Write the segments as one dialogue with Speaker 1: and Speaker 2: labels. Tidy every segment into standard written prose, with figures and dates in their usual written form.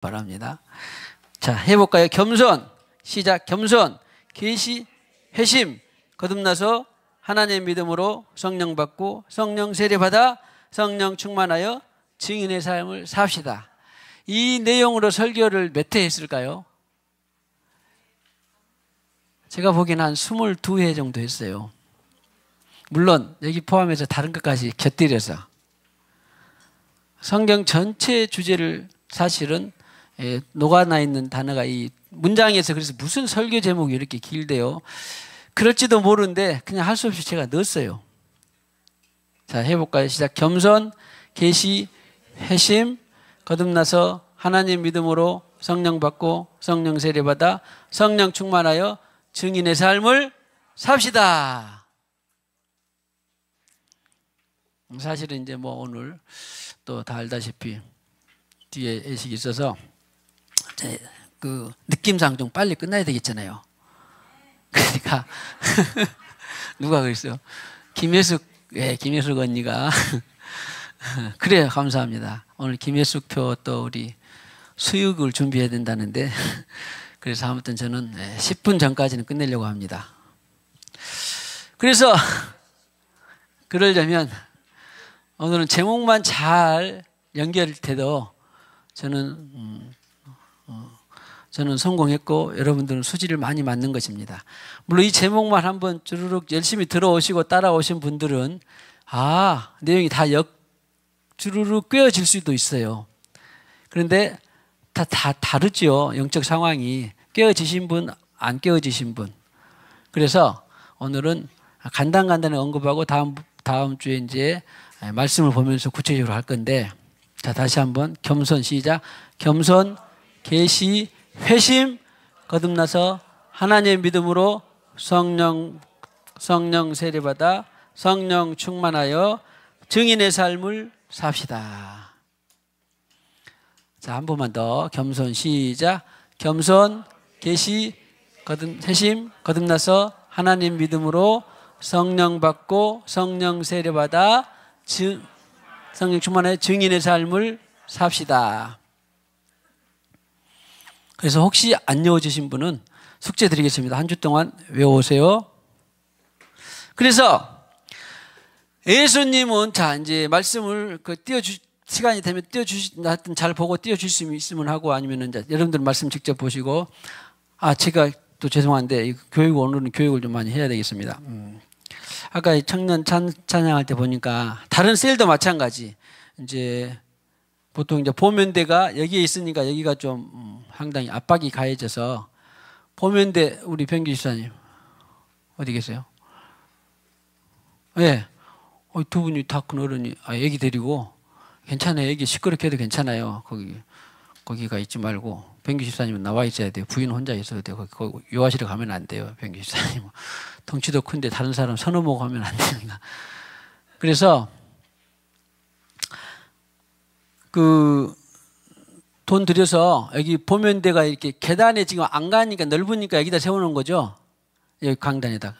Speaker 1: 바랍니다. 자, 해볼까요? 겸손. 시작. 겸손, 계시, 회심, 거듭나서 하나님의 믿음으로 성령 받고 성령 세례받아 성령 충만하여 증인의 삶을 삽시다. 이 내용으로 설교를 몇 회 했을까요? 제가 보기에는 한 22회 정도 했어요. 물론 여기 포함해서 다른 것까지 곁들여서 성경 전체 주제를 사실은 녹아나 있는 단어가 이 문장에서, 그래서 무슨 설교 제목이 이렇게 길대요. 그럴지도 모르는데 그냥 할 수 없이 제가 넣었어요. 자, 해볼까요? 시작. 겸손, 계시, 회심, 거듭나서 하나님 믿음으로 성령 받고 성령 세례받아 성령 충만하여 증인의 삶을 삽시다. 사실은 이제 뭐 오늘 또 다 알다시피 뒤에 예식이 있어서 그 느낌상 좀 빨리 끝나야 되겠잖아요. 그러니까 누가 그랬어요? 김혜숙 언니가 그래요. 감사합니다. 오늘 김혜숙 표 또 우리 수육을 준비해야 된다는데 그래서 아무튼 저는 10분 전까지는 끝내려고 합니다. 그래서 그러려면 오늘은 제목만 잘 연결돼도 저는 성공했고 여러분들은 수지를 많이 맞는 것입니다. 물론 이 제목만 한번 주르륵 열심히 들어오시고 따라오신 분들은 내용이 다 주르륵 꿰어질 수도 있어요. 그런데 다 다르죠. 영적 상황이. 깨어지신 분, 안 깨어지신 분. 그래서 오늘은 간단히 언급하고 다음 주에 이제 말씀을 보면서 구체적으로 할 건데, 자, 다시 한번 겸손 시작. 겸손, 계시, 회심, 거듭나서 하나님의 믿음으로 성령 세례받아 성령 충만하여 증인의 삶을 삽시다. 자, 한 번만 더. 겸손 시작. 겸손, 계시, 회심, 거듭나서 하나님 믿음으로 성령 받고 성령 세례받아 성령 충만하여 증인의 삶을 삽시다. 그래서 혹시 안 외워주신 분은 숙제 드리겠습니다. 한 주 동안 외워오세요. 그래서 예수님은, 자, 이제 말씀을 시간이 되면 하여튼 잘 보고 띄워줄 수 있으면 하고, 아니면은 이제 여러분들 말씀 직접 보시고, 제가 또 죄송한데 오늘은 교육을 좀 많이 해야 되겠습니다. 아까 청년 찬양할 때 보니까 다른 셀도 마찬가지. 이제 보통 이제 보면대가 여기에 있으니까 여기가 좀 상당히 압박이 가해져서, 보면대 우리 변기 집사님 어디 계세요? 예. 두 분이 다 큰 어른이 애기 데리고 괜찮아요. 애기 시끄럽게 해도 괜찮아요. 거기가 있지 말고 변기 집사님은 나와 있어야 돼요. 부인 혼자 있어야 돼요. 거기 요아실에 가면 안 돼요. 변기 집사님 덩치도 큰데 다른 사람 서너먹고 가면 안 됩니다. 그래서 돈 들여서 여기 보면대가 이렇게 계단에 지금 안 가니까 넓으니까 여기다 세워놓은 거죠. 여기 강단에다.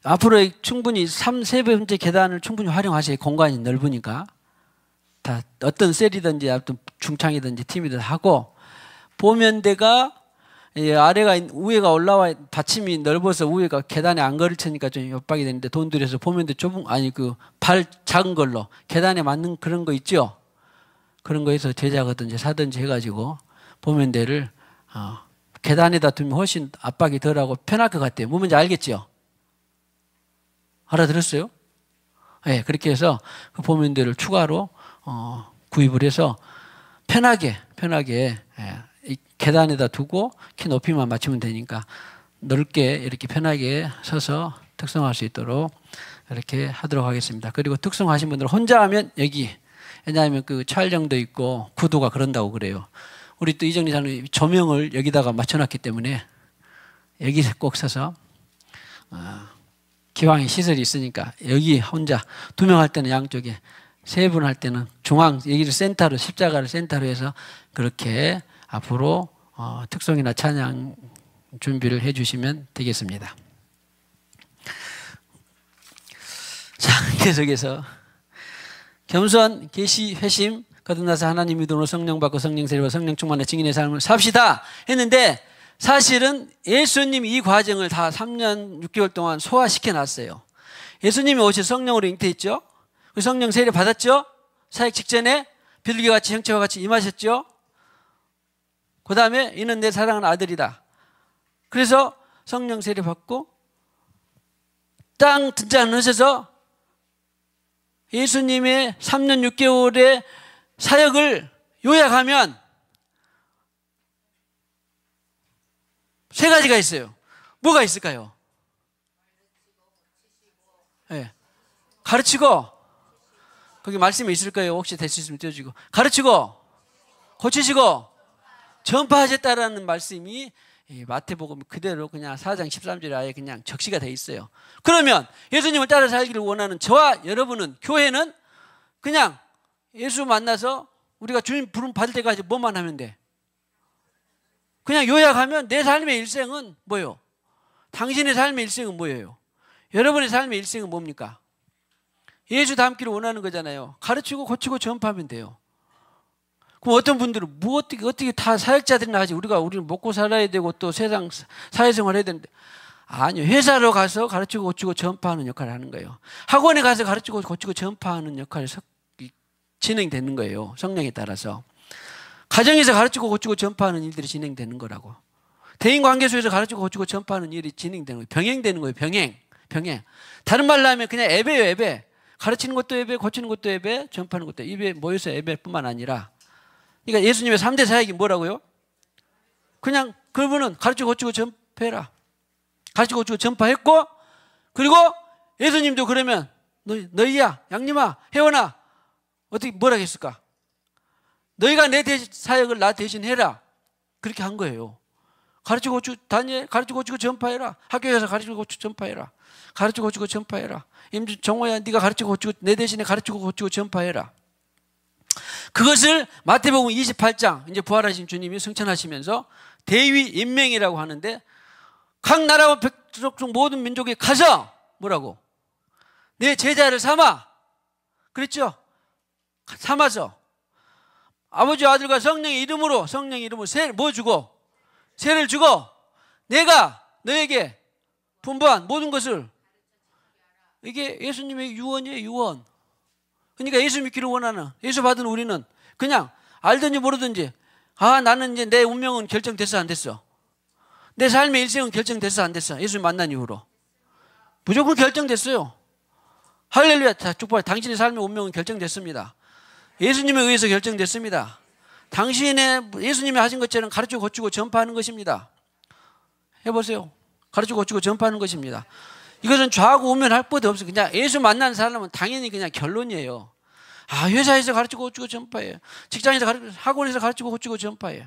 Speaker 1: 앞으로 충분히 3번째 계단을 충분히 활용하세요. 공간이 넓으니까. 다 어떤 셀이든지 어떤 중창이든지 팀이든 하고, 보면대가 위에가 올라와 받침이 넓어서 위에가 계단에 안 걸쳐니까 좀 협박이 되는데, 돈 들여서 보면대 발 작은 걸로 계단에 맞는 그런 거 있죠. 그런 거에서 제작하든지 사든지 해가지고 보면대를 계단에다 두면 훨씬 압박이 덜하고 편할 것 같아요. 뭔지 알겠죠? 알아들었어요? 네, 그렇게 해서 그 보면대를 추가로 구입을 해서 편하게 이 계단에다 두고 키 높이만 맞추면 되니까 넓게 이렇게 편하게 서서 특성할 수 있도록 이렇게 하도록 하겠습니다. 그리고 특성하신 분들은 혼자 하면 여기, 왜냐하면 그 촬영도 있고 구도가 그런다고 그래요. 우리 또 이정리 장로님 조명을 여기다가 맞춰놨기 때문에 여기 꼭 서서 기왕에 시설이 있으니까 여기 혼자, 2명 할 때는 양쪽에, 3분 할 때는 중앙, 여기를 센터로, 십자가를 센터로 해서 그렇게 앞으로 특송이나 찬양 준비를 해 주시면 되겠습니다. 자, 계속해서 겸손, 계시, 회심, 거듭나서 하나님 믿음으로 성령 받고 성령 세례받고 성령 충만의 증인의 삶을 삽시다 했는데, 사실은 예수님이 이 과정을 다 3년 6개월 동안 소화시켜 놨어요. 예수님이 오셔서 성령으로 잉태했죠. 성령 세례 받았죠. 사역 직전에 비둘기와 같이 형체와 같이 임하셨죠. 그 다음에 이는 내 사랑하는 아들이다. 그래서 성령 세례 받고 땅 등잔 하셔서 예수님의 3년 6개월의 사역을 요약하면 세 가지가 있어요. 뭐가 있을까요? 네. 가르치고, 거기 말씀이 있을 거예요. 혹시 될 수 있으면 띄워주고. 가르치고, 고치시고, 전파하셨다라는 말씀이 마태복음 그대로 그냥 4장 13절에 아예 그냥 적시가 돼 있어요. 그러면 예수님을 따라 살기를 원하는 저와 여러분은, 교회는 그냥 예수 만나서 우리가 주님 부름 받을 때까지 뭐만 하면 돼? 그냥 요약하면 내 삶의 일생은 뭐예요? 당신의 삶의 일생은 뭐예요? 여러분의 삶의 일생은 뭡니까? 예수 닮기를 원하는 거잖아요. 가르치고 고치고 전파하면 돼요. 그럼 어떤 분들은 뭐 어떻게 다 사역자들이나 하지? 우리는 먹고 살아야 되고 또 세상 사회생활 해야 되는데. 아니요. 회사로 가서 가르치고 고치고 전파하는 역할을 하는 거예요. 학원에 가서 가르치고 고치고 전파하는 역할이 진행되는 거예요. 성령에 따라서. 가정에서 가르치고 고치고 전파하는 일들이 진행되는 거라고. 대인관계소에서 가르치고 고치고 전파하는 일이 진행되는 거예요. 병행되는 거예요. 병행. 다른 말로 하면 그냥 예배예요. 예배. 가르치는 것도 예배, 고치는 것도 예배, 전파하는 것도 예배. 모여서 예배뿐만 아니라. 그러니까 예수님의 3대 사역이 뭐라고요? 그냥 그분은 가르치고 고치고 전파해라. 가르치고 고치고 전파했고, 그리고 예수님도 그러면 너희야, 양님아, 혜원아, 어떻게 뭐라 했을까? 너희가 내 사역을 나 대신 해라. 그렇게 한 거예요. 가르치고 고치고 다니엘, 가르치고 고치고 전파해라. 학교에서 가르치고 고치고 전파해라. 가르치고 고치고 전파해라. 정호야, 네가 가르치고 고치고 내 대신에 가르치고 고치고 전파해라. 그것을 마태복음 28장, 이제 부활하신 주님이 승천하시면서 대위 임명이라고 하는데, 각 나라와 백족 중 모든 민족에 가서 뭐라고? 내 제자를 삼아. 그랬죠? 삼아서 아버지 아들과 성령의 이름으로 뭐 주고? 세를 주고 내가 너에게 분부한 모든 것을. 이게 예수님의 유언이에요. 유언. 그러니까 예수 믿기를 원하는, 예수 받은 우리는 그냥 알든지 모르든지, 나는 이제 내 운명은 결정됐어 안 됐어? 내 삶의 일생은 결정됐어 안 됐어? 예수 만난 이후로 무조건 결정됐어요. 할렐루야. 축복해. 당신의 삶의 운명은 결정됐습니다. 예수님에 의해서 결정됐습니다. 당신의 예수님이 하신 것처럼 가르치고 고치고 전파하는 것입니다. 해보세요. 가르치고 고치고 전파하는 것입니다. 이것은 좌하고 우면 할 것도 없어요. 그냥 예수 만난 사람은 당연히 그냥 결론이에요. 회사에서 가르치고 고치고 전파해요. 직장에서 학원에서 가르치고 고치고 전파해요.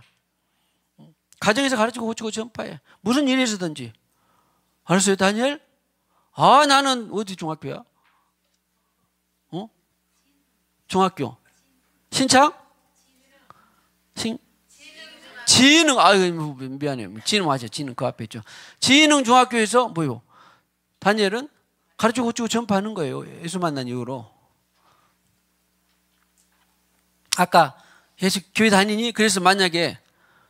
Speaker 1: 가정에서 가르치고 고치고 전파해요. 무슨 일에서든지. 알았어요, 다니엘? 나는 어디 중학교야? 중학교. 신창? 지능. 미안해요. 지능 맞아요. 지능 그 앞에 있죠. 지능 중학교에서 뭐요? 다니엘은 가르치고 고치고 전파하는 거예요. 예수 만난 이후로. 아까 예수 교회 다니니? 그래서 만약에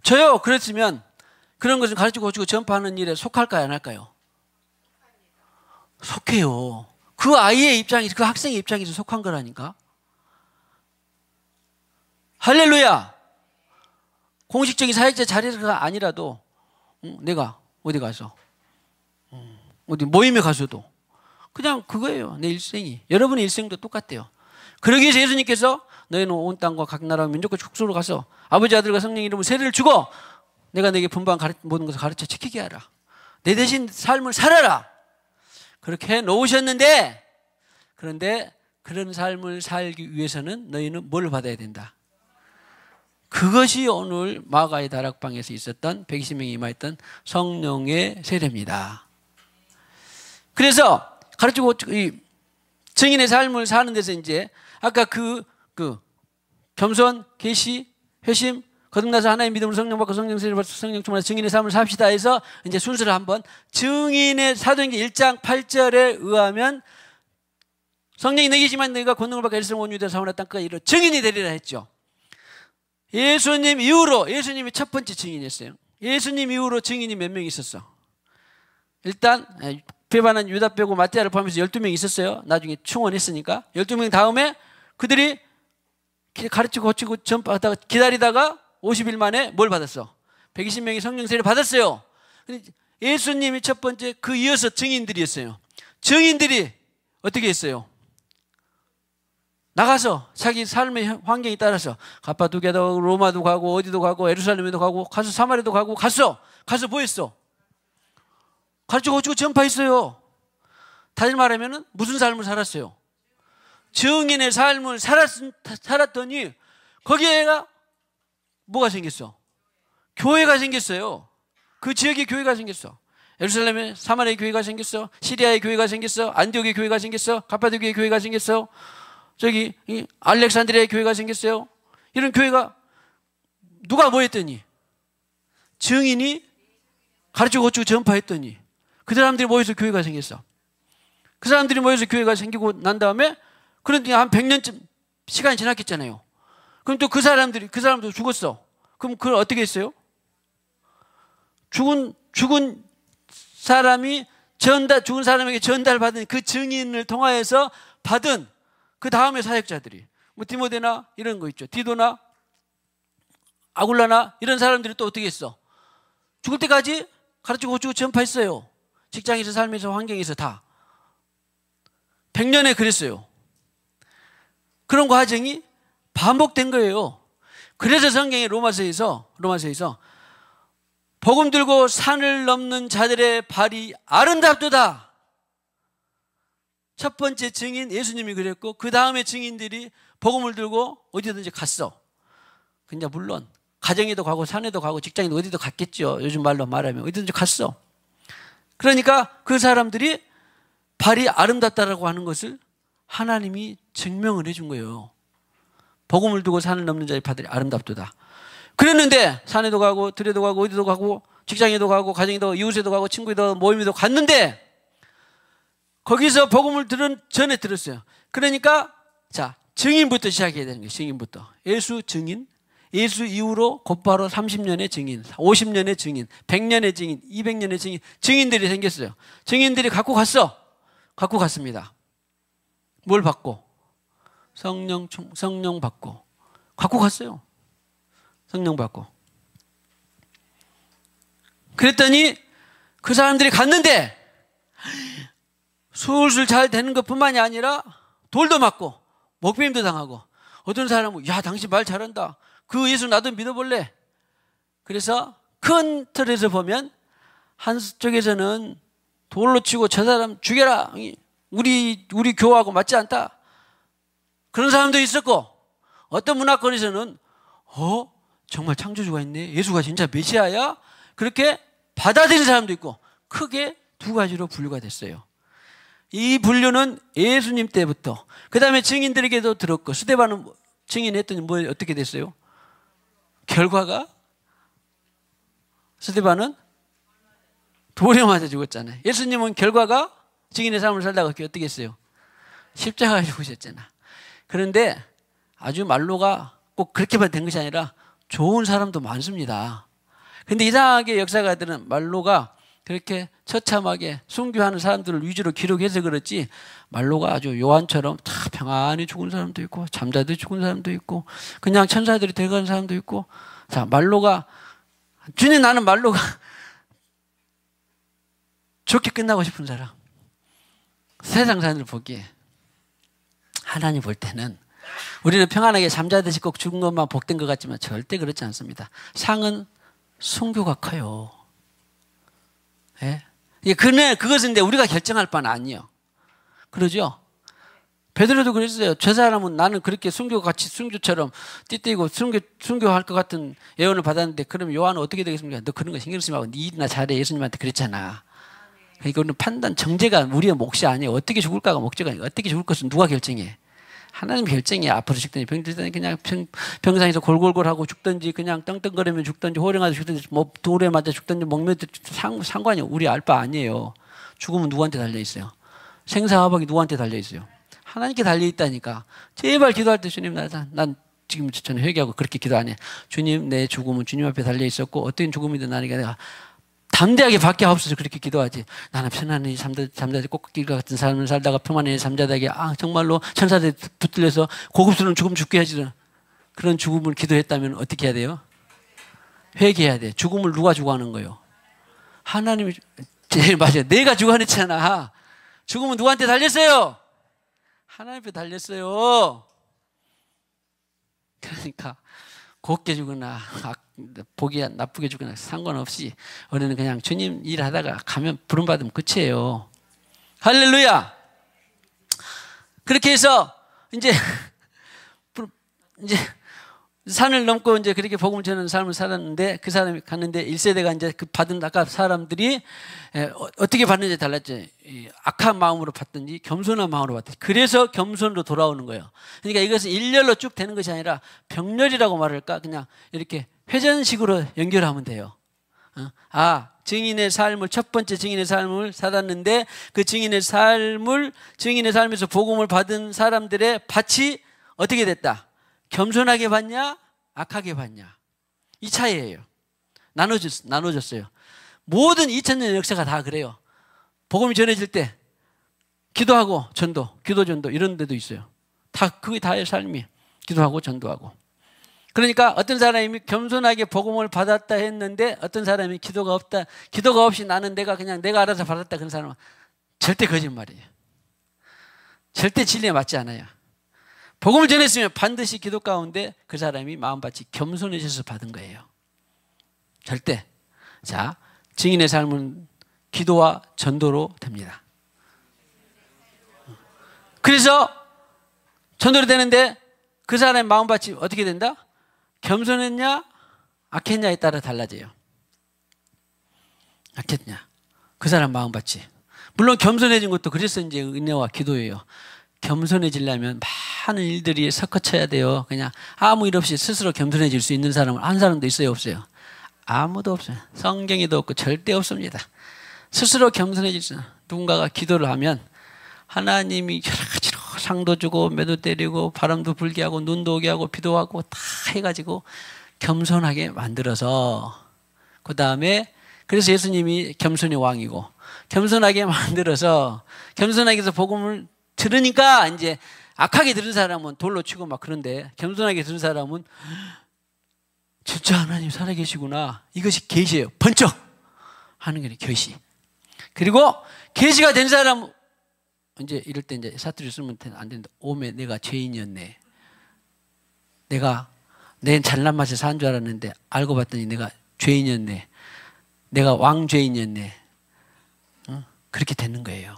Speaker 1: 저요 그랬으면 그런 것을 가르치고 고치고 전파하는 일에 속할까요, 안 할까요? 속해요. 그 아이의 입장에서, 그 학생의 입장에서 속한 거라니까. 할렐루야. 공식적인 사역자 자리가 아니라도 내가 어디 가서 어디 모임에 가서도 그냥 그거예요. 내 일생이. 여러분의 일생도 똑같대요. 그러기 위해서 예수님께서 너희는 온 땅과 각 나라 민족과 족속으로 가서 아버지 아들과 성령 이름으로 세례를 주고 내가 너에게 분부한 모든 것을 가르쳐 지키게 하라. 내 대신 삶을 살아라. 그렇게 해 놓으셨는데, 그런데 그런 삶을 살기 위해서는 너희는 뭘 받아야 된다? 그것이 오늘 마가의 다락방에서 있었던 120명이 임하였던 성령의 세례입니다. 그래서 가르치고 증인의 삶을 사는 데서 이제 아까 그 겸손, 계시, 회심, 거듭나서 하나의 믿음으로 성령 받고 성령 세례 받고 성령 충만해서 증인의 삶을 삽시다 해서 이제 순서를 한번, 증인의 사도행전 1장 8절에 의하면 성령이 너희 계시면 너희가 권능을 받고 엘리사람 온 유대 사원의 땅까지 이르러 증인이 되리라 했죠. 예수님 이후로 예수님이 첫 번째 증인이었어요. 예수님 이후로 증인이 몇 명 있었어? 일단 배반한 유다 빼고 마태를 포함해서 12명 있었어요. 나중에 충원했으니까 12명 다음에 그들이 가르치고 고치고 전파하다가 기다리다가 50일 만에 뭘 받았어? 120명이 성령 세례를 받았어요. 예수님이 첫 번째, 그 이어서 증인들이었어요. 증인들이 어떻게 했어요? 나가서 자기 삶의 환경에 따라서 가파도기아도 로마도 가고 어디도 가고 예루살렘에도 가고 가서 사마리아도 가고 가서 뭐 했어? 가르치고 고치고 전파했어요. 다시 말하면 무슨 삶을 살았어요? 증인의 삶을 살았더니 거기에가 뭐가 생겼어? 교회가 생겼어요. 그 지역에 교회가 생겼어. 예루살렘에 사마리아의 교회가 생겼어. 시리아의 교회가 생겼어. 안디옥의 교회가 생겼어. 가파도기아의 교회가 생겼어. 저기 알렉산드리아의 교회가 생겼어요. 이런 교회가 누가 뭐 했더니 증인이 가르치고 고치고 전파했더니 그 사람들이 모여서 교회가 생겼어. 그 사람들이 모여서 교회가 생기고 난 다음에 그런데 한 100년쯤 시간이 지났겠잖아요. 그럼 또 그 사람도 죽었어. 그럼 그걸 어떻게 했어요? 죽은 사람에게 전달받은 그 증인을 통하여서 받은 그 다음에 사역자들이 뭐 디모데나 이런 거 있죠. 디도나 아굴라나 이런 사람들이 또 어떻게 했어? 죽을 때까지 가르치고 고치고 전파했어요. 직장에서 삶에서 환경에서 다 100년에 그랬어요. 그런 과정이 반복된 거예요. 그래서 성경의 로마서에서 복음 들고 산을 넘는 자들의 발이 아름답도다. 첫 번째 증인 예수님이 그랬고 그 다음에 증인들이 복음을 들고 어디든지 갔어. 근데 물론 가정에도 가고 산에도 가고 직장에도 어디도 갔겠죠. 요즘 말로 말하면 어디든지 갔어. 그러니까 그 사람들이 발이 아름답다라고 하는 것을 하나님이 증명을 해준 거예요. 복음을 두고 산을 넘는 자의 발이 아름답도다. 그랬는데 산에도 가고 들에도 가고 어디도 가고 직장에도 가고 가정에도 가고 이웃에도 가고 친구에도 모임에도 갔는데 거기서 복음을 전에 들었어요. 그러니까 자 증인부터 시작해야 되는 거예요. 증인부터. 예수 증인, 예수 이후로 곧바로 30년의 증인, 50년의 증인, 100년의 증인, 200년의 증인, 증인들이 생겼어요. 증인들이 갖고 갔습니다. 뭘 받고? 성령 받고 갖고 갔어요. 성령 받고. 그랬더니 그 사람들이 갔는데 술술 잘 되는 것뿐만이 아니라 돌도 맞고 목배임도 당하고 어떤 사람은 야 당신 말 잘한다. 그 예수 나도 믿어볼래. 그래서 큰 틀에서 보면 한쪽에서는 돌로 치고 저 사람 죽여라. 우리 교하고 맞지 않다. 그런 사람도 있었고 어떤 문화권에서는 정말 창조주가 있네. 예수가 진짜 메시아야. 그렇게 받아들인 사람도 있고 크게 두 가지로 분류가 됐어요. 이 분류는 예수님 때부터 그 다음에 증인들에게도 들었고 스데반은 증인했더니 어떻게 됐어요? 결과가 스데반은 돌에 맞아 죽었잖아요. 예수님은 결과가 증인의 삶을 살다가 어떻게 했어요? 십자가에 죽으셨잖아. 그런데 아주 말로가 꼭 그렇게만 된 것이 아니라 좋은 사람도 많습니다. 근데 이상하게 역사가들은 말로가 그렇게 처참하게 순교하는 사람들을 위주로 기록해서 그렇지 말로가 아주 요한처럼 다 평안히 죽은 사람도 있고 잠자도 죽은 사람도 있고 그냥 천사들이 데려가는 사람도 있고 자 말로가 주님 나는 말로가 좋게 끝나고 싶은 사람 세상 사람들 보기에 하나님 볼 때는 우리는 평안하게 잠자듯이 꼭 죽은 것만 복된 것 같지만 절대 그렇지 않습니다. 상은 순교가 커요. 예? 그것은 근데 우리가 결정할 바는 아니에요. 그러죠? 베드로도 그랬어요. 저 사람은 나는 그렇게 순교같이 순교처럼 띠띠고 순교할 것 같은 예언을 받았는데 그럼 요한은 어떻게 되겠습니까? 너 그런 거 신경 쓰지 말고 네 일이나 잘해. 예수님한테 그랬잖아. 이거는 판단, 정죄가 우리의 몫이 아니에요. 어떻게 죽을까가 목적이 아니에요. 어떻게 죽을 것은 누가 결정해? 하나님 결정이야. 앞으로 죽든지 병들든지 그냥 병상에서 골골골하고 죽든지 그냥 떵떵거리면 죽든지 호령하다 죽든지 뭐 돌에 맞아 죽든지 목매도 상관이 우리 알 바 아니에요. 죽음은 누구한테 달려있어요? 생사화복이 누구한테 달려있어요? 하나님께 달려있다니까. 제발 기도할 때 주님 난 지금 저는 회개하고 그렇게 기도 안 해. 주님, 내 죽음은 주님 앞에 달려 있었고 어떤 죽음이든 나니까 내가 담대하게 밖에 없어서 그렇게 기도하지. 나는 편안히 잠자리 꽃길과 같은 삶을 살다가 평안히 잠자다게 정말로 천사들 붙들려서 고급스러운 죽음 죽게 하지. 그런 죽음을 기도했다면 어떻게 해야 돼요? 회개해야 돼. 죽음을 누가 주관하는 거예요? 하나님이 제일 맞아요. 내가 주관했잖아. 죽음은 누구한테 달렸어요? 하나님 앞에 달렸어요. 그러니까 곱게 죽거나 보기 나쁘게 죽거나 상관없이 우리는 그냥 주님 일하다가 가면 부름받으면 끝이에요. 할렐루야. 그렇게 해서 이제 산을 넘고 이제 그렇게 복음을 전하는 삶을 살았는데 그 사람이 갔는데 1세대가 이제 그 받은 아까 사람들이 어떻게 받는지 달랐죠. 악한 마음으로 받든지 겸손한 마음으로 받든지. 그래서 겸손으로 돌아오는 거예요. 그러니까 이것은 일렬로 쭉 되는 것이 아니라 병렬이라고 말할까? 그냥 이렇게 회전식으로 연결하면 돼요. 증인의 삶을 첫 번째 증인의 삶을 살았는데 그 증인의 삶에서 복음을 받은 사람들의 밭이 어떻게 됐다? 겸손하게 받냐? 악하게 받냐? 이 차이예요. 나눠졌어요. 모든 2000년 역사가 다 그래요. 복음이 전해질 때 기도하고 전도, 기도 전도 이런 데도 있어요. 그게 다의 삶이 기도하고 전도하고. 그러니까 어떤 사람이 겸손하게 복음을 받았다 했는데 어떤 사람이 기도가 없이 나는 내가 알아서 받았다 그런 사람은 절대 거짓말이에요. 절대 진리에 맞지 않아요. 복음을 전했으면 반드시 기도 가운데 그 사람이 마음밭이 겸손해져서 받은 거예요. 절대. 자, 증인의 삶은 기도와 전도로 됩니다. 그래서 전도로 되는데 그 사람의 마음밭이 어떻게 된다? 겸손했냐? 악했냐에 따라 달라져요. 악했냐? 그 사람 마음밭이. 물론 겸손해진 것도 그래서 이제 은혜와 기도예요. 겸손해지려면 많은 일들이 섞어쳐야 돼요. 그냥 아무 일 없이 스스로 겸손해질 수 있는 사람은 한 사람도 있어요, 없어요? 아무도 없어요. 성경에도 없고 절대 없습니다. 스스로 겸손해질 수 있는 누군가가 기도를 하면 하나님이 여러 가지로 상도 주고 매도 때리고 바람도 불게 하고 눈도 오게 하고 비도 하고 다 해가지고 겸손하게 만들어서 그 다음에 그래서 예수님이 겸손의 왕이고 겸손하게 만들어서 겸손하게 해서 복음을 들으니까 이제 악하게 들은 사람은 돌로 치고 막 그런데 겸손하게 들은 사람은 진짜 하나님 살아계시구나. 이것이 계시예요. 번쩍 하는 게 계시. 그리고 계시가 된 사람은 이제 이럴 때 이제 사투리 쓰면 안 된다. 오메 내가 죄인이었네. 내 잘난 맛에 산 줄 알았는데 알고 봤더니 내가 죄인이었네. 내가 왕죄인이었네. 그렇게 되는 거예요.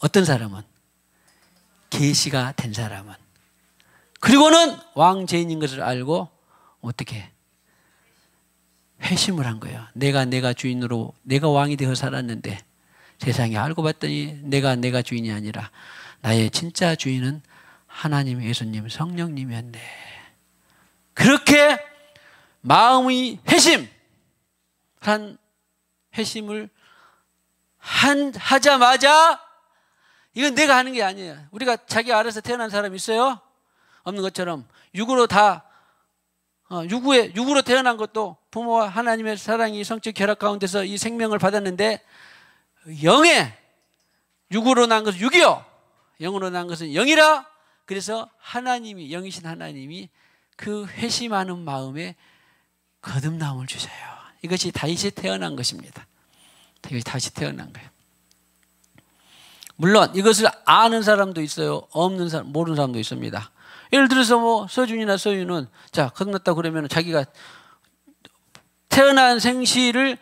Speaker 1: 어떤 사람은 계시가 된 사람은 그리고는 왕죄인인 것을 알고 어떻게 회심을 한 거예요. 내가 주인으로 내가 왕이 되어 살았는데 세상에 알고 봤더니 내가 주인이 아니라 나의 진짜 주인은 하나님, 예수님, 성령님이었네. 그렇게 마음이 회심을 하자마자 이건 내가 하는 게 아니에요. 우리가 자기 알아서 태어난 사람 있어요? 없는 것처럼 육으로 태어난 것도 부모와 하나님의 사랑이 성적 결합 가운데서 이 생명을 받았는데 영에 육으로 난 것은 육이요 영으로 난 것은 영이라. 그래서 하나님이 영이신 하나님이 그 회심하는 마음에 거듭남을 주셔요. 이것이 다시 태어난 것입니다. 이것이 다시 태어난 거예요. 물론 이것을 아는 사람도 있어요. 모르는 사람도 있습니다. 예를 들어서 뭐 서준이나 서윤은 거듭났다 그러면 자기가 태어난 생시를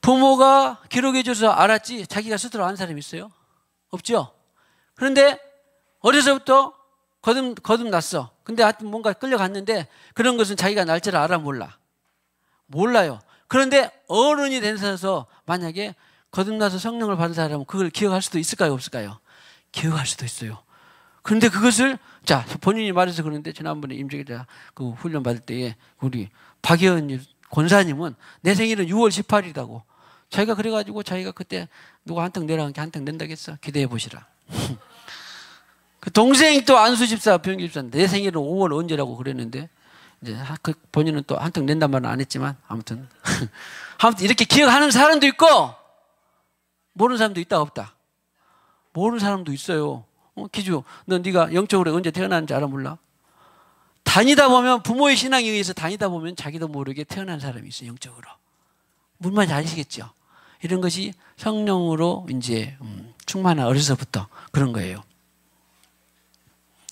Speaker 1: 부모가 기록해 줘서 알았지 자기가 스스로 아는 사람이 있어요? 없죠? 그런데 어려서부터 거듭났어. 근데 하여튼 뭔가 끌려갔는데 그런 것은 자기가 날짜를 알아 몰라요. 그런데 어른이 돼서 만약에 거듭나서 성령을 받은 사람은 그걸 기억할 수도 있을까요? 없을까요? 기억할 수도 있어요. 그런데 그것을 본인이 말해서 그러는데 지난번에 임직자 그 훈련 받을 때에 우리 박예은 권사님은 내 생일은 6월 18일이라고 자기가 그래가지고 자기가 그때 누가 한턱 내라는 게 한턱 낸다겠어. 기대해 보시라. 그 동생이 또 안수 집사, 병기 집사, 내 생일은 5월 언제라고 그랬는데, 이제 그 본인은 또 한턱 낸단 말은 안 했지만, 아무튼. 아무튼 이렇게 기억하는 사람도 있고, 모르는 사람도 있다, 없다. 모르는 사람도 있어요. 기주, 너 네가 영적으로 언제 태어났는지 알아 몰라? 다니다 보면, 부모의 신앙에 의해서 다니다 보면 자기도 모르게 태어난 사람이 있어요, 영적으로. 무슨 말인지 아시겠죠? 이런 것이 성령으로 이제 충만한 어려서부터 그런 거예요.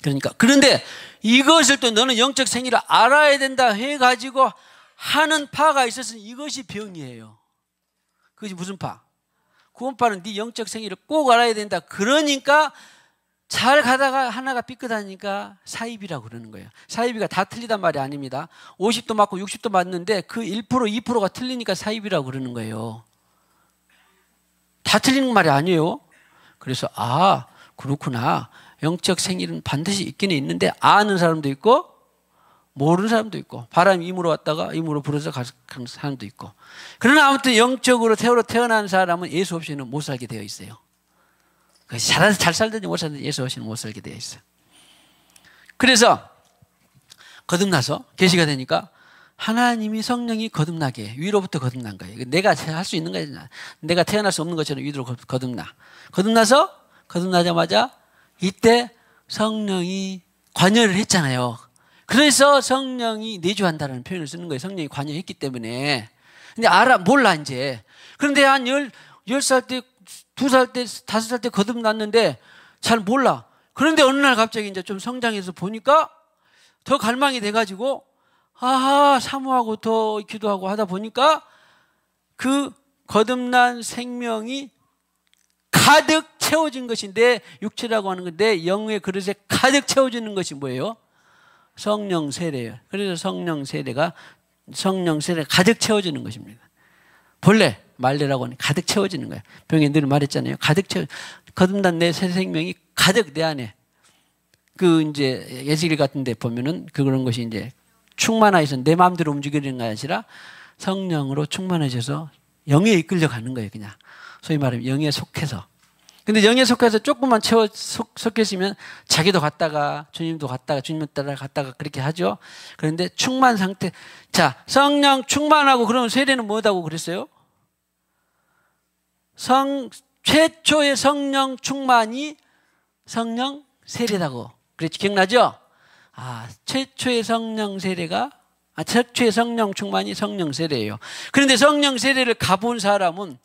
Speaker 1: 그러니까 그런데 이것을 또 너는 영적 생리를 알아야 된다 해가지고 하는 파가 있었으니 이것이 병이에요. 그것이 무슨 파? 구원파는 네 영적 생리를 꼭 알아야 된다. 그러니까 잘 가다가 하나가 삐끗하니까 사이비라고 그러는 거예요. 사이비가 다 틀리단 말이 아닙니다. 50도 맞고 60도 맞는데 그 1%, 2%가 틀리니까 사이비라고 그러는 거예요. 다 틀리는 말이 아니에요. 그래서 그렇구나. 영적 생일은 반드시 있기는 있는데 아는 사람도 있고 모르는 사람도 있고 바람이 임으로 왔다가 임으로 불어서 가는 사람도 있고. 그러나 아무튼 영적으로 태어난 사람은 예수 없이는 못 살게 되어 있어요. 잘 살든지 못 살든지 예수 없이는 못 살게 되어 있어요. 그래서 거듭나서 계시가 되니까 하나님이 성령이 거듭나게 위로부터 거듭난 거예요. 내가 할 수 있는 거예요. 내가 태어날 수 없는 것처럼 위로 거듭나자마자 이때 성령이 관여를 했잖아요. 그래서 성령이 내주한다는 표현을 쓰는 거예요. 성령이 관여했기 때문에. 근데 몰라 이제. 그런데 한 10살 때, 2살 때, 5살 때 거듭났는데 잘 몰라. 그런데 어느 날 갑자기 이제 좀 성장해서 보니까 더 갈망이 돼가지고 사모하고 더 기도하고 하다 보니까 그 거듭난 생명이 가득 채워진 것이 내 육체라고 하는 건데 영의 그릇에 가득 채워지는 것이 뭐예요? 성령 세례예요. 그래서 성령 세례가 가득 채워지는 것입니다. 본래 말레라고 하는 가득 채워지는 거예요. 병에 늘 말했잖아요. 거듭난 내 새 생명이 가득 내 안에. 그 이제 예수길 같은 데 보면은 그런 것이 이제 충만하여서 내 마음대로 움직이는 게 아니라 성령으로 충만해져서 영에 이끌려 가는 거예요, 그냥. 소위 말하면 영에 속해서. 근데 영에 속해서 조금만 속했으면 자기도 갔다가 주님도 갔다가 주님 따라 갔다가 그렇게 하죠. 그런데 충만 상태. 자, 성령 충만하고 그러면 세례는 뭐다고 그랬어요? 최초의 성령 충만이 성령 세례다고. 그랬지, 기억나죠? 최초의 성령 세례가 최초의 성령 충만이 성령 세례예요. 그런데 성령 세례를 가본 사람은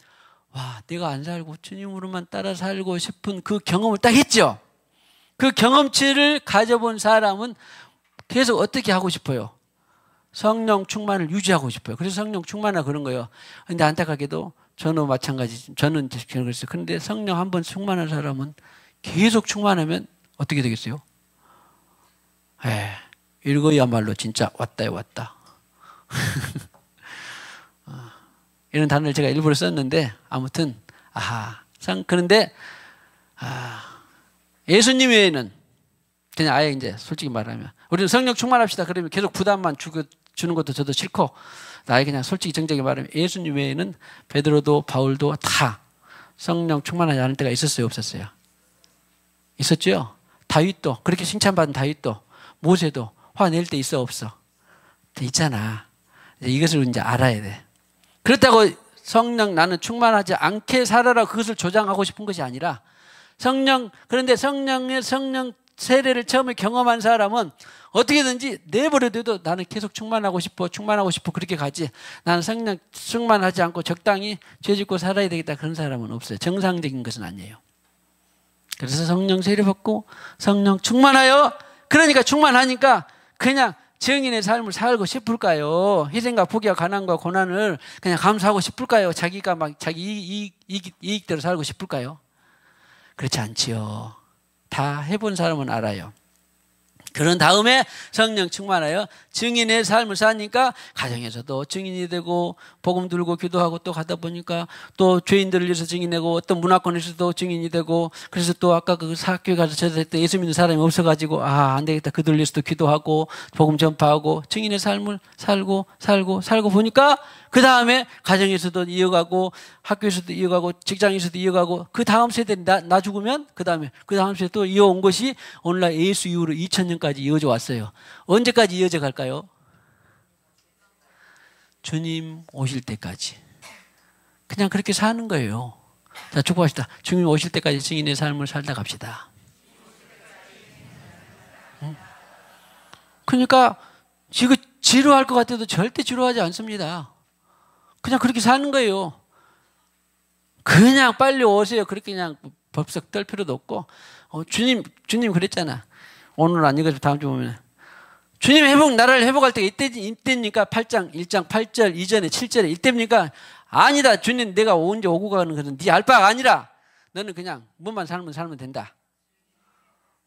Speaker 1: 내가 안 살고 주님으로만 따라 살고 싶은 그 경험을 딱 했죠. 그 경험치를 가져본 사람은 계속 어떻게 하고 싶어요? 성령 충만을 유지하고 싶어요. 그래서 성령 충만하고 그런 거예요. 그런데 안타깝게도 저는 마찬가지. 저는 그랬어요. 그런데 성령 한 번 충만한 사람은 계속 충만하면 어떻게 되겠어요? 이거야말로 진짜 왔다. 이런 단어를 제가 일부러 썼는데 아무튼 그런데 예수님 외에는 그냥 아예 이제 솔직히 말하면 우리는 성령 충만합시다. 그러면 계속 부담만 주는 것도 저도 싫고 아예 그냥 솔직히 정직하게 말하면 예수님 외에는 베드로도 바울도 다 성령 충만하지 않을 때가 있었어요, 없었어요? 있었죠. 다윗도 그렇게 칭찬받은 다윗도 모세도 화낼 때 있어 없어? 있잖아. 이것을 이제 알아야 돼. 그렇다고 성령 나는 충만하지 않게 살아라 그것을 조장하고 싶은 것이 아니라 그런데 성령 세례를 처음에 경험한 사람은 어떻게든지 내버려둬도 나는 계속 충만하고 싶어 그렇게 가지. 나는 성령 충만하지 않고 적당히 죄 짓고 살아야 되겠다 그런 사람은 없어요. 정상적인 것은 아니에요. 그래서 성령 세례 받고 성령 충만하여 그러니까 충만하니까 그냥 증인의 삶을 살고 싶을까요? 희생과 포기와 가난과 고난을 그냥 감수하고 싶을까요? 자기가 막 자기 이익대로 살고 싶을까요? 그렇지 않지요. 다 해본 사람은 알아요. 그런 다음에 성령 충만하여 증인의 삶을 사니까 가정에서도 증인이 되고 복음 들고 기도하고 또 가다 보니까 또 죄인들을 위해서 증인되고 어떤 문화권에서도 증인이 되고 그래서 또 아까 그 사학교에 가서 제대할 때 예수 믿는 사람이 없어가지고 안 되겠다 그들 위해서도 기도하고 복음 전파하고 증인의 삶을 살고 보니까 그 다음에 가정에서도 이어가고 학교에서도 이어가고 직장에서도 이어가고 그 다음 세대는 나 죽으면 그 다음 세대 또 이어온 것이 오늘날 예수 이후로 2000년까지 이어져 왔어요. 언제까지 이어져 갈까요? 주님 오실 때까지. 그냥 그렇게 사는 거예요. 자, 축복합시다. 주님 오실 때까지 증인의 삶을 살다 갑시다. 그러니까 지금 지루할 것 같아도 절대 지루하지 않습니다. 그냥 그렇게 사는 거예요. 그냥 빨리 오세요. 그렇게 그냥 법석 떨 필요도 없고. 주님 그랬잖아. 오늘 안 읽어도 다음 주 보면. 주님 나라를 회복할 때가 이때입니까? 8장 1장 8절 이전에 7절에 이때입니까? 아니다. 주님 내가 언제 오고 가는 것은 네 알 바가 아니라 너는 그냥 뭐만 살면 된다.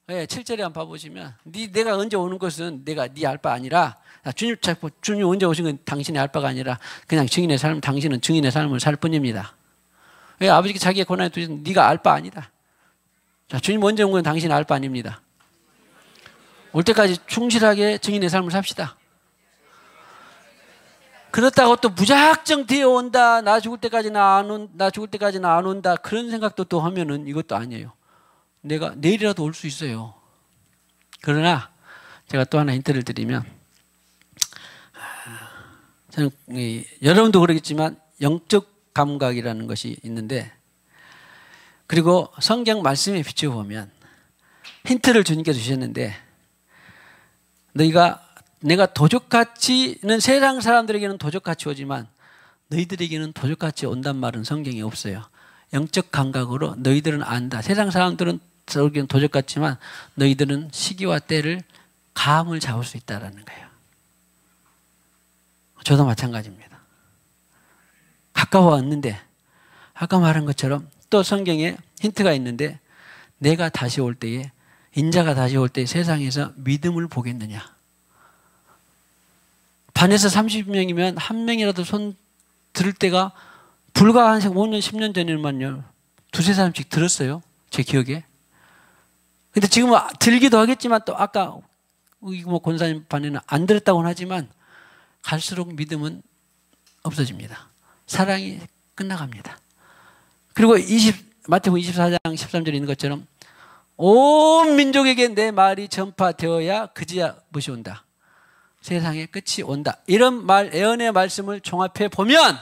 Speaker 1: 네, 7절에 한번 봐보시면 내가 언제 오는 것은 내가 네 알 바 아니라 주님 언제 오신 건 당신의 알 바가 아니라 그냥 증인의 삶, 당신은 증인의 삶을 살 뿐입니다. 왜 아버지께 자기의 고난에 두신 네가 알 바 아니다. 자, 주님 언제 온 건 당신의 알 바 아닙니다. 올 때까지 충실하게 증인의 삶을 삽시다. 그렇다고 또 무작정 뒤에 온다. 나 죽을 때까지는 안 온다. 그런 생각도 또 하면은 이것도 아니에요. 내가 내일이라도 올 수 있어요. 그러나 제가 또 하나 힌트를 드리면 저는 여러분도 그러겠지만 영적 감각이라는 것이 있는데 그리고 성경 말씀에 비춰보면 힌트를 주님께서 주셨는데 내가 도적같이는 세상 사람들에게는 도적같이 오지만 너희들에게는 도적같이 온단 말은 성경에 없어요. 영적 감각으로 너희들은 안다. 세상 사람들은 저기는 도적 같지만 너희들은 시기와 때를 감을 잡을 수 있다는 거예요. 저도 마찬가지입니다. 가까워 왔는데 아까 말한 것처럼 또 성경에 힌트가 있는데 내가 다시 올 때에 인자가 다시 올 때 세상에서 믿음을 보겠느냐. 반에서 30명이면 한 명이라도 손 들을 때가 불과 한 5년 10년 전에만요 두세 사람씩 들었어요. 제 기억에. 근데 지금은 들기도 하겠지만 또 아까 뭐 권사님 반에는 안 들었다고는 하지만 갈수록 믿음은 없어집니다. 사랑이 끝나갑니다. 그리고 마태복음 24장 13절에 있는 것처럼 온 민족에게 내 말이 전파되어야 그제야 무엇이 온다. 세상의 끝이 온다. 이런 예언의 말씀을 종합해 보면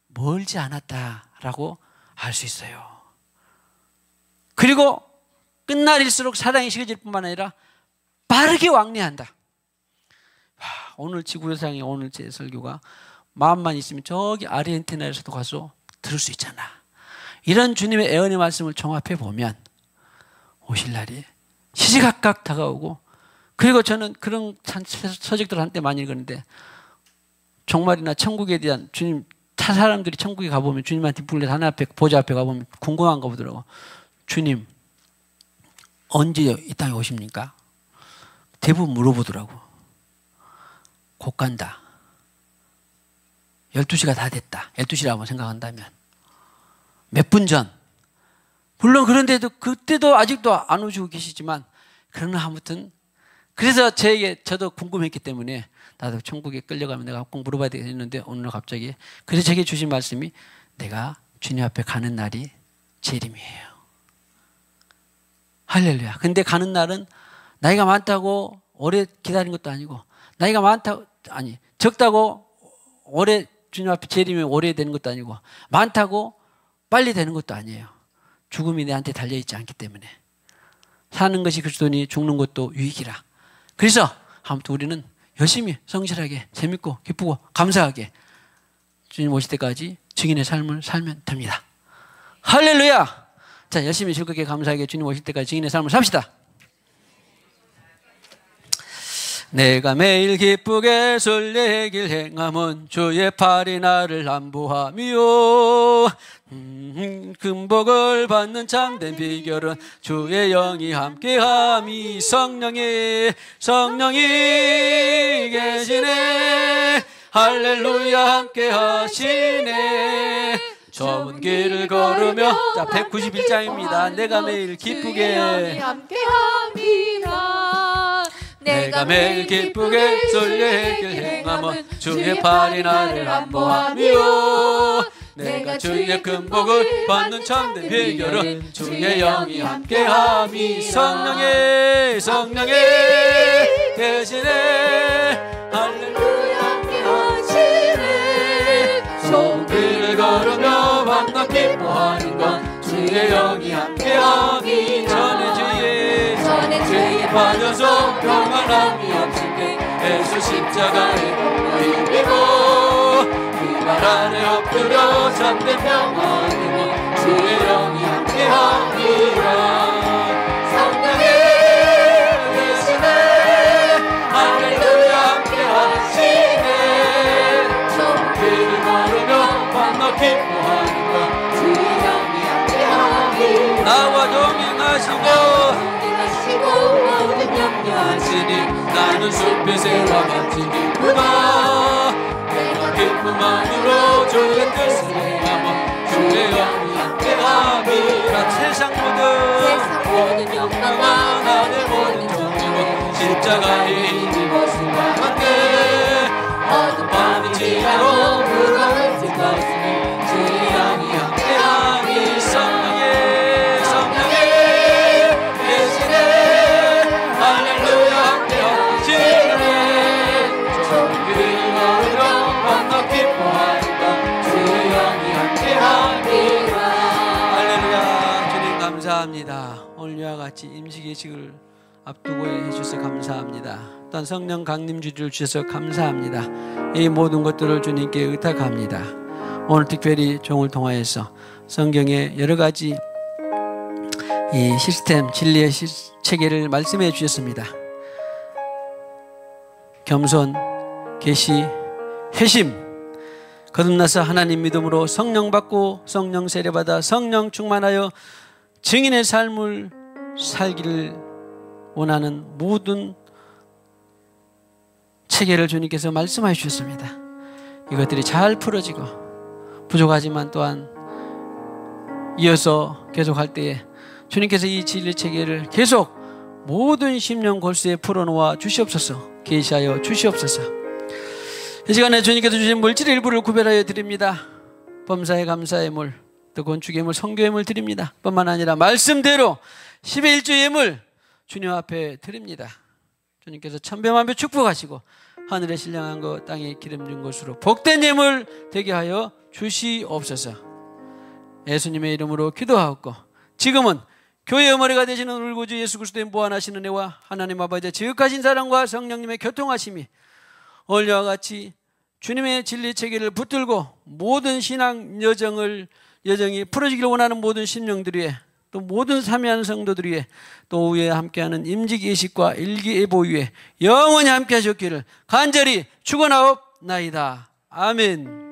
Speaker 1: 멀지 않았다라고 알 수 있어요. 그리고 끝날일수록 사랑이 식어질 뿐만 아니라 빠르게 왕래한다. 오늘 지구상에 오늘 제 설교가 마음만 있으면 저기 아르헨티나에서도 가서 들을 수 있잖아. 이런 주님의 예언의 말씀을 종합해 보면 오실 날이 시시각각 다가오고 그리고 저는 그런 서적들을 한때 많이 읽었는데 종말이나 천국에 대한 주님 사람들이 천국에 가보면 주님한테 불려 하나 앞에 보좌 앞에 가보면 궁금한 거 보더라고. 주님 언제 이 땅에 오십니까? 대부분 물어보더라고. 곧 간다. 12시가 다 됐다. 12시라고 생각한다면 몇 분 전. 물론 그런데도 그때도 아직도 안 오시고 계시지만 그러나 아무튼 그래서 저도 궁금했기 때문에 나도 천국에 끌려가면 내가 꼭 물어봐야 되겠는데 오늘 갑자기 그래서 제게 주신 말씀이 내가 주님 앞에 가는 날이 재림이에요. 할렐루야. 근데 가는 날은 나이가 많다고 오래 기다린 것도 아니고 나이가 적다고 오래 주님 앞에 재림이 오래 되는 것도 아니고 많다고 빨리 되는 것도 아니에요. 죽음이 내한테 달려있지 않기 때문에 사는 것이 그리스도니 죽는 것도 유익이라. 그래서 아무튼 우리는 열심히 성실하게 재밌고 기쁘고 감사하게 주님 오실 때까지 증인의 삶을 살면 됩니다. 할렐루야. 자, 열심히 즐겁게 감사하게 주님 오실 때까지 증인의 삶을 삽시다. 내가 매일 기쁘게 설레길 행함은 주의 팔이 나를 안보하며 금복을 받는 참된 비결은 주의 영이 함께함이 성령이 계시네. 할렐루야 함께 하시네. 좁은 길을 걸으며 자 191장입니다. 내가 매일 기쁘게
Speaker 2: 함께함이라
Speaker 1: 내가 매일 기쁘게 쏠려 길 행함은 주의 팔이 나를 안보하며 내가 주의 큰 복을 받는 참된 비결은 주의 영이 함께함이 성령의 계시네 할렐루야 함께하시네 손길을 걸으며 만나 기뻐하는 건 주의 영이 함께함이 전에 주의 빠져서 평안함이 없을 때 예수 십자가의 공로를 이기고 그 발 아래 엎드려 참된 평안이고 주의 영이 함께함이라 성령의 계시네 할렐루야 함께하시네 손길을 걸으며 만나 기뻐하는 것 주의 영이 함께하리라 나와 동행하시고 모든 염려하시니 나는 숲의 새와 같이 기쁘다 내가 기쁨만으로 주의 뜻을 행하며 주의 영이 함께함이라 세상 모든 영광과 나의 모든 정의와 십자가의 힘입었음과 함께 어둠 밤이 지나고 무거운 짐 가슴이 주의 영이 함께함이 성령의 계시네 할렐루야 함께하시네 손길을 걸으며 만나 기뻐하니까 주의 영이 함께하니라 할렐루야 주님 감사합니다. 오늘 이와 같이 임시개식을 앞두고 해주셔서 감사합니다. 또한 성령 강림 주를 주셔서 감사합니다. 이 모든 것들을 주님께 의탁합니다. 오늘 특별히 종을 통하여서 성경의 여러 가지 이 시스템 진리의 체계를 말씀해 주셨습니다. 겸손, 계시, 회심, 거듭나서 하나님 믿음으로 성령 받고 성령 세례받아 성령 충만하여 증인의 삶을 살기를 원하는 모든 체계를 주님께서 말씀해 주셨습니다. 이것들이 잘 풀어지고 부족하지만 또한 이어서 계속할 때에 주님께서 이 진리 체계를 계속 모든 심령 골수에 풀어놓아 주시옵소서. 계시하여 주시옵소서. 이 시간에 주님께서 주신 물질 일부를 구별하여 드립니다. 범사에 감사의 물, 또 건축의 물, 성교의 물 드립니다. 뿐만 아니라 말씀대로 10의 1조 예물 주님 앞에 드립니다. 주님께서 천배만배 축복하시고 하늘에 신령한 것 땅에 기름진 것으로 복된 예물 되게 하여 주시옵소서. 예수님의 이름으로 기도하옵고 지금은 교회의 어머니가 되시는 우리 구주 예수 그리스도의 무한하신 은혜와 하나님 아버지의 지극하신 사랑과 성령님의 교통하심이 오늘과 같이 주님의 진리 체계를 붙들고 모든 신앙 여정이 풀어지기를 원하는 모든 심령들 위해 또 모든 참여하는 성도들 위해 또 위에 함께하는 임직예식과 일기예보 위에 영원히 함께 하셨기를 간절히 축원하옵나이다. 아멘.